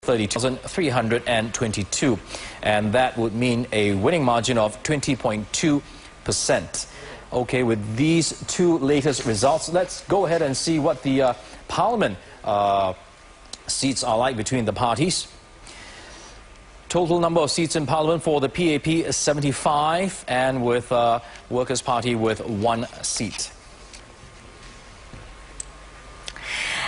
32,322, and that would mean a winning margin of 20.2%. Okay, with these two latest results, let's go ahead and see what the Parliament seats are like between the parties. Total number of seats in Parliament for the PAP is 75, and with Workers' Party with 1 seat.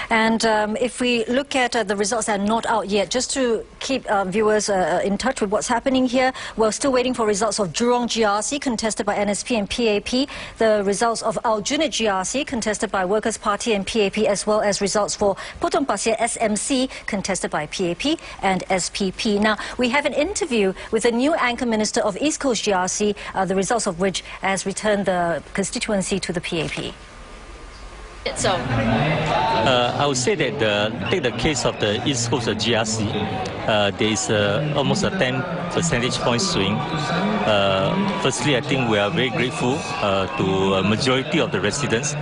And if we look at the results that are not out yet, just to keep viewers in touch with what's happening here, we're still waiting for results of Jurong GRC contested by NSP and PAP, the results of Aljunied GRC contested by Workers' Party and PAP, as well as results for Potong Pasir SMC contested by PAP and SPP. Now, we have an interview with the new anchor minister of East Coast GRC, the results of which has returned the constituency to the PAP. So, I would say that take the case of the East Coast GRC, there is almost a 10 percentage point swing. Firstly, I think we are very grateful to a majority of the residents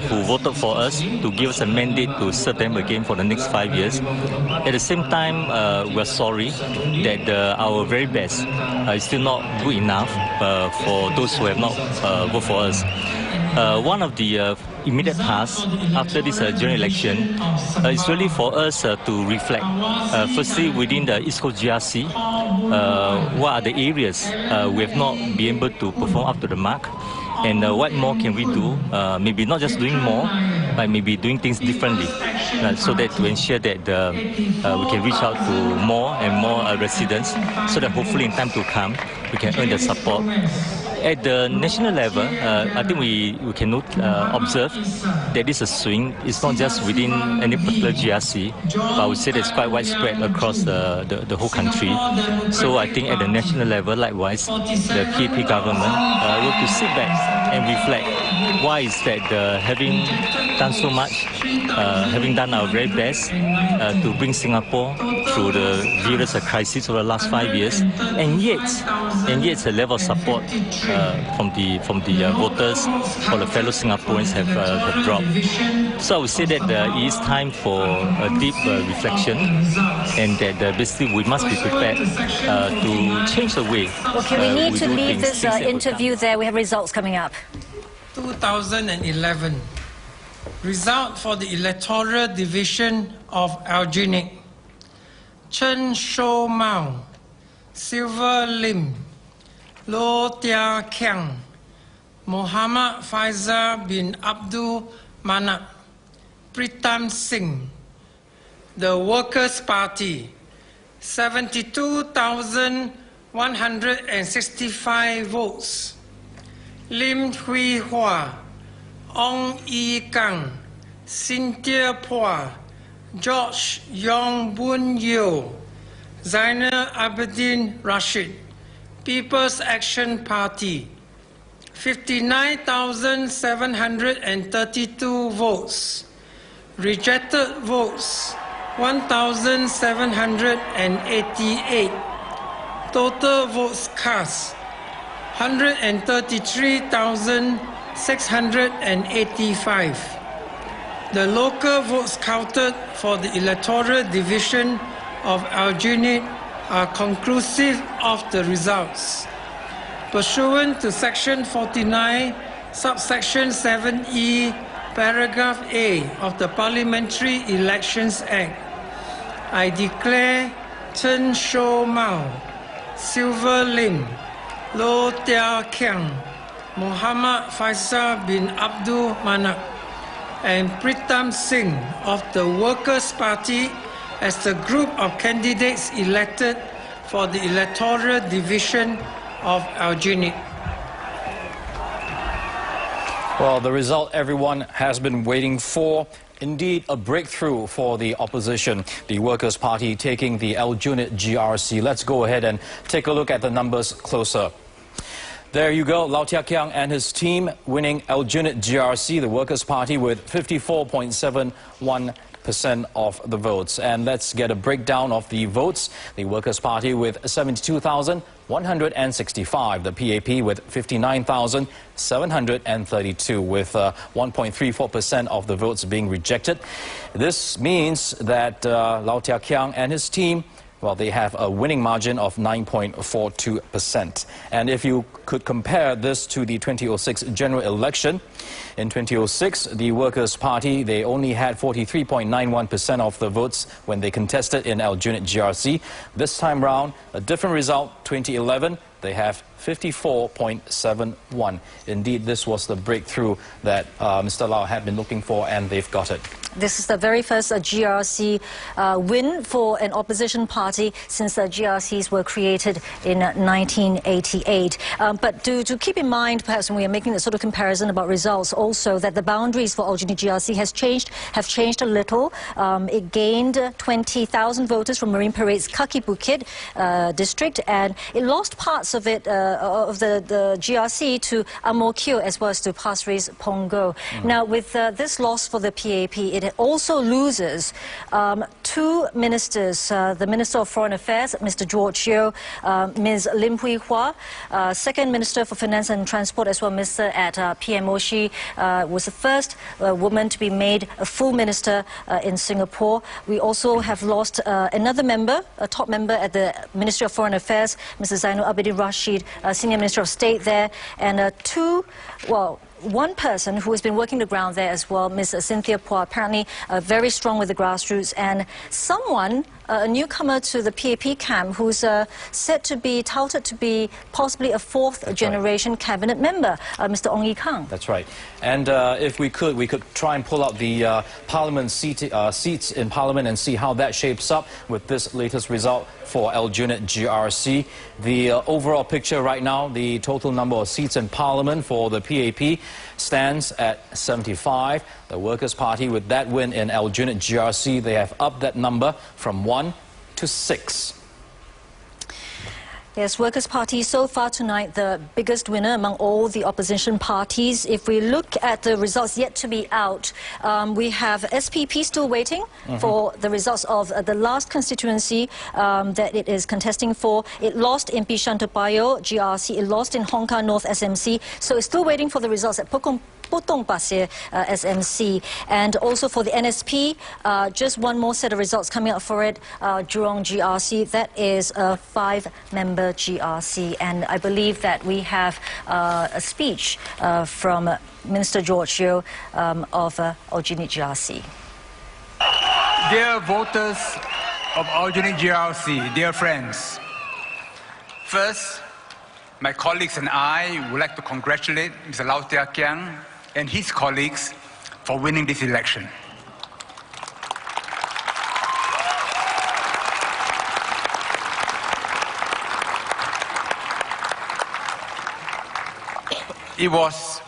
who voted for us to give us a mandate to serve them again for the next 5 years. At the same time, we are sorry that our very best is still not good enough for those who have not voted for us. One of the immediate tasks after this general election is really for us to reflect. Firstly, within the East Coast GRC, what are the areas we have not been able to perform up to the mark, and what more can we do? Maybe not just doing more, but maybe doing things differently, so that to ensure that we can reach out to more and more residents, so that hopefully in time to come we can earn their support. At the national level, I think we can observe that this is a swing. It's not just within any particular GRC, but I would say that it's quite widespread across the whole country. So I think at the national level, likewise, the PAP government will to sit back and reflect why is that having done so much, having done our very best to bring Singapore through the various crises over the last 5 years, and yet the level of support from the voters or the fellow Singaporeans have dropped. So I would say that it is time for a deep reflection, and that basically we must be prepared to change the way. Okay, we need to leave this interview there. We have results coming up. 2011. Result for the electoral division of Aljunied. Chen Shou Mao, Silver Lim, Loh Tia Kiang, Muhammad Faisal bin Abdul Manap, Pritam Singh. The Workers' Party, 72,165 votes. Lim Hui Hua, Ong Yi Kang, Cynthia Phua, George Yong Bun Yeo, Zainal Abidin Rashid, People's Action Party, 59,732 votes. Rejected votes, 1,788. Total votes cast, 133,685. The local votes counted for the electoral division of Aljunied are conclusive of the results. Pursuant to Section 49, subsection 7E, paragraph A of the Parliamentary Elections Act, I declare Chen Shou Mao, Silver Lim, Loh Tia Kiang, Muhammad Faisal bin Abdul Manap, and Pritam Singh of the Workers' Party as the group of candidates elected for the electoral division of Aljunied. Well, the result everyone has been waiting for. Indeed, a breakthrough for the opposition, the Workers' Party taking the Aljunied GRC. Let's go ahead and take a look at the numbers closer. There you go, Loh Tia Kiang and his team winning Aljunied GRC, the Workers' Party, with 54.71 50% of the votes. And let's get a breakdown of the votes. The Workers' Party with 72,165. The PAP with 59,732, with 1.34% of the votes being rejected. This means that Lau Tia Kiang and his team, well, they have a winning margin of 9.42%. And if you could compare this to the 2006 general election, in 2006, the Workers' Party, they only had 43.91% of the votes when they contested in Aljunied GRC. This time round, a different result, 2011, they have 54.71. Indeed, this was the breakthrough that Mr. Lau had been looking for, and they've got it. This is the very first GRC win for an opposition party since the GRCs were created in 1988. But to keep in mind, perhaps when we are making this sort of comparison about results, also that the boundaries for Aljunied GRC have changed a little. It gained 20,000 voters from Marine Parade's Kaki Bukit district, and it lost parts of it of the GRC to Ang Mo Kio as well as to Pasir Ris Punggol. Now, with this loss for the PAP, it also loses two ministers, the Minister of Foreign Affairs, Mr. George Yeo, Ms. Lim Hui Hua, Second Minister for Finance and Transport as well, Mr. at PMO. She was the first woman to be made a full minister in Singapore. We also have lost another member, a top member at the Ministry of Foreign Affairs, Mr. Zainul Abidin Rashid, Senior Minister of State there, and one person who has been working the ground there as well, Ms. Cynthia Phua, apparently very strong with the grassroots, and someone, a newcomer to the PAP camp, who's said to be touted to be possibly a fourth-generation cabinet member, Mr. Ong Ye Kung. That's right. And if we could try and pull out the parliament seats in parliament and see how that shapes up with this latest result for Aljunied GRC. The overall picture right now, the total number of seats in parliament for the PAP stands at 75. The Workers' Party, with that win in Aljunied GRC, they have upped that number from 1 to 6. Yes, Workers' Party so far tonight the biggest winner among all the opposition parties. If we look at the results yet to be out, we have SPP still waiting for the results of the last constituency that it is contesting for. It lost in Bishan Toa Payoh GRC, it lost in Hong Kong North SMC, so it's still waiting for the results at Potong Pasir SMC. And also for the NSP, just one more set of results coming up for it, Jurong GRC, that is a 5-member GRC. And I believe that we have a speech from Minister George Yeo of Aljunied GRC. Dear voters of Aljunied GRC, dear friends, first, my colleagues and I would like to congratulate Mr. Lau Tia Kiang and his colleagues for winning this election. It was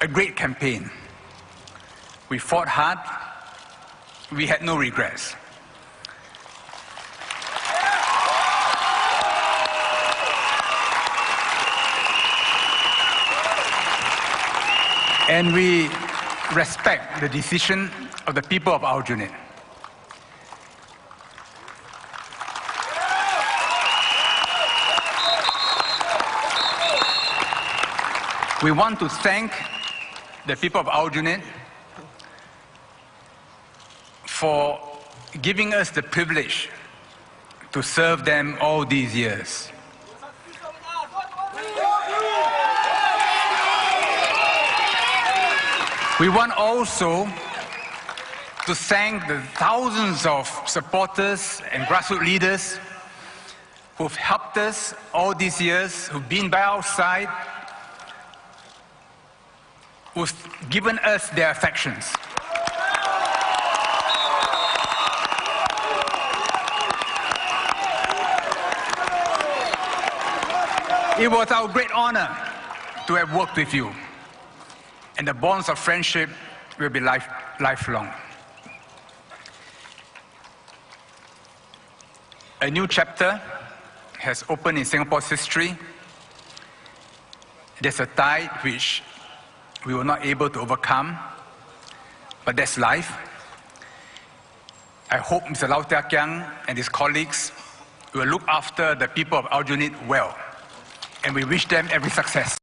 a great campaign. We fought hard. We had no regrets. And we respect the decision of the people of Aljunied. We want to thank the people of Aljunied for giving us the privilege to serve them all these years. We want also to thank the thousands of supporters and grassroots leaders who've helped us all these years, who've been by our side, who've given us their affections. It was our great honor to have worked with you, and the bonds of friendship will be lifelong. A new chapter has opened in Singapore's history. There's a tide which we were not able to overcome, but that's life. I hope Mr. Lau Tia Kiang and his colleagues will look after the people of Aljunied well, and we wish them every success.